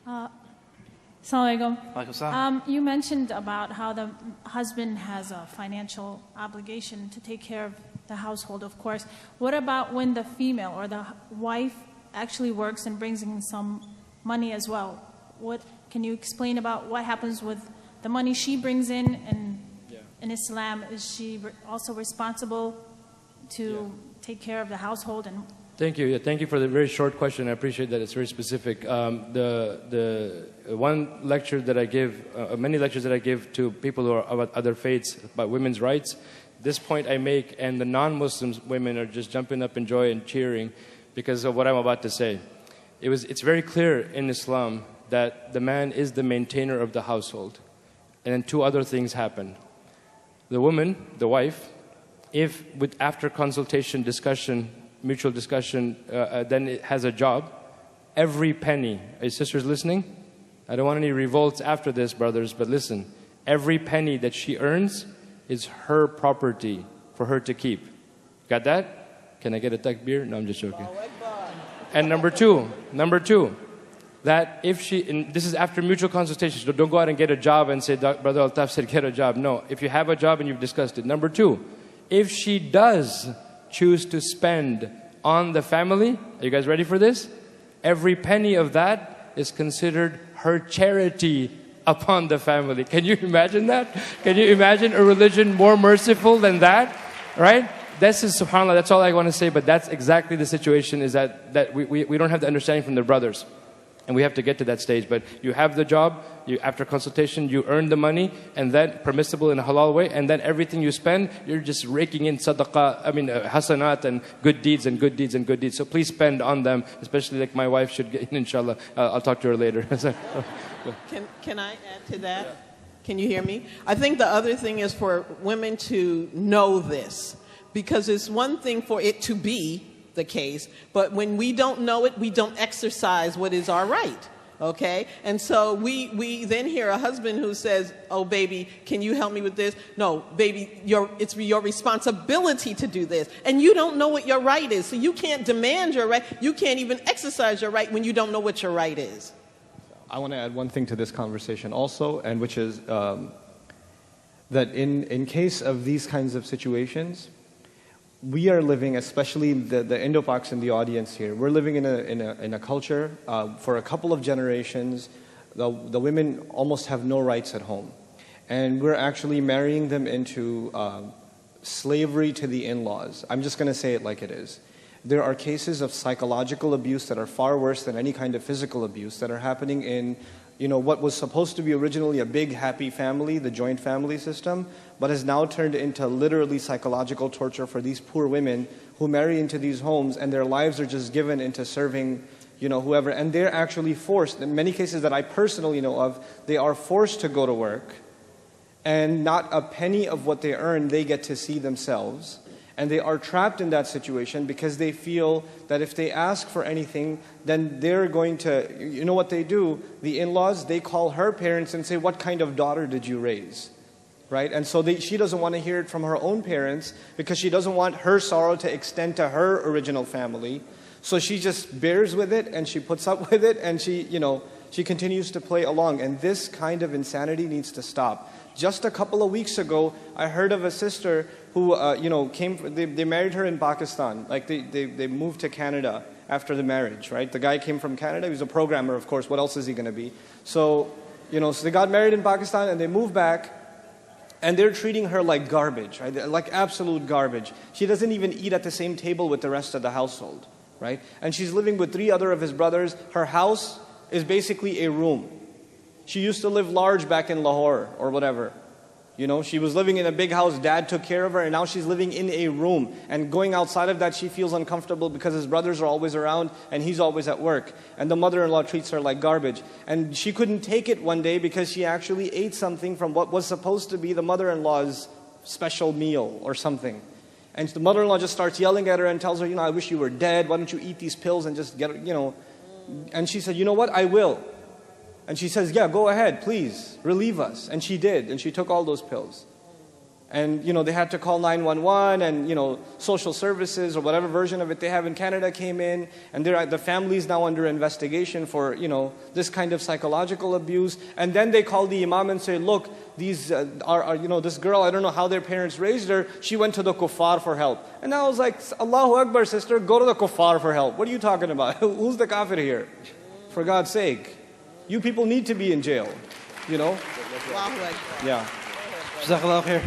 Assalamu Alaikum salam. alaikum. You mentioned about how the husband has a financial obligation to take care of the household, of course. What about when the female or the wife actually works and brings in some money as well? Can you explain about what happens with the money she brings in, and in Islam, is she also responsible to take care of the household? And Thank you. Yeah, thank you for the very short question. I appreciate that. It's very specific. The one lecture that I give, many lectures that I give to people who are about other faiths about women's rights, this point I make, and the non-Muslims women are just jumping up in joy and cheering because of what I'm about to say. It's very clear in Islam that the man is the maintainer of the household. And then two other things happen. The woman, the wife, if after consultation, discussion, mutual discussion, then it has a job, every penny, are sisters listening? I don't want any revolts after this, brothers, but listen. Every penny that she earns is her property for her to keep. Got that? Can I get a takbir? No, I'm just joking. And number two, that if she, and this is after mutual consultation, so don't go out and get a job and say, Brother Altaf said get a job. No, if you have a job and you've discussed it. Number two, if she does choose to spend on the family, are you guys ready for this? Every penny of that is considered her charity upon the family. Can you imagine that? Can you imagine a religion more merciful than that? Right? This is subhanAllah, that's all I want to say, but that's exactly the situation, is that we don't have the understanding from the brothers. And we have to get to that stage. But you have the job, after consultation, you earn the money, and then permissible in a halal way, and then everything you spend, you're just raking in sadaqah, hasanat, and good deeds and good deeds and good deeds. So please spend on them, especially like my wife should get in, inshallah. I'll talk to her later. Can I add to that? Can you hear me? I think the other thing is for women to know this, because it's one thing for it to be the case, but when we don't know it, we don't exercise what is our right, okay? And so we then hear a husband who says, oh baby, can you help me with this? No, baby, it's your responsibility to do this. And you don't know what your right is, so you can't demand your right. You can't even exercise your right when you don't know what your right is. I want to add one thing to this conversation also, and which is that in case of these kinds of situations, we are living, especially the Indo-Pacs in the audience here, we're living in a culture, for a couple of generations, the women almost have no rights at home. And we're actually marrying them into slavery to the in-laws. I'm just going to say it like it is. There are cases of psychological abuse that are far worse than any kind of physical abuse that are happening in what was supposed to be originally a big happy family, the joint family system, but has now turned into literally psychological torture for these poor women who marry into these homes, and their lives are just given into serving, whoever. And they're actually forced, in many cases that I personally know of, they are forced to go to work, and not a penny of what they earn they get to see themselves. And they are trapped in that situation because they feel that if they ask for anything, then they're going to, you know what they do? The in-laws, they call her parents and say, what kind of daughter did you raise? Right? And so she doesn't want to hear it from her own parents because she doesn't want her sorrow to extend to her original family. So she just bears with it and she puts up with it and she continues to play along. And this kind of insanity needs to stop. Just a couple of weeks ago, I heard of a sister who, they married her in Pakistan. Like they moved to Canada after the marriage, right? The guy came from Canada. He was a programmer, of course. What else is he going to be? So, so they got married in Pakistan and they moved back. And they're treating her like garbage, right? Like absolute garbage. She doesn't even eat at the same table with the rest of the household, right? And she's living with 3 other of his brothers. Her house is basically a room. She used to live large back in Lahore or whatever. She was living in a big house. Dad took care of her, and now she's living in a room. And going outside of that, she feels uncomfortable because his brothers are always around and he's always at work. And the mother-in-law treats her like garbage. And she couldn't take it one day because she actually ate something from what was supposed to be the mother-in-law's special meal or something. And the mother-in-law just starts yelling at her and tells her, I wish you were dead. Why don't you eat these pills and just get, And she said, you know what, I will. And she says, yeah, go ahead, please, relieve us. And she did, and she took all those pills. And, they had to call 911 and, social services or whatever version of it they have in Canada came in. And the family's now under investigation for, this kind of psychological abuse. And then they call the imam and say, look, these this girl, I don't know how their parents raised her. She went to the kuffar for help. And I was like, Allahu Akbar, sister, go to the kuffar for help. What are you talking about? Who's the kafir here? For God's sake. You people need to be in jail, Allahu Akbar. Yeah. Jazakallah khair.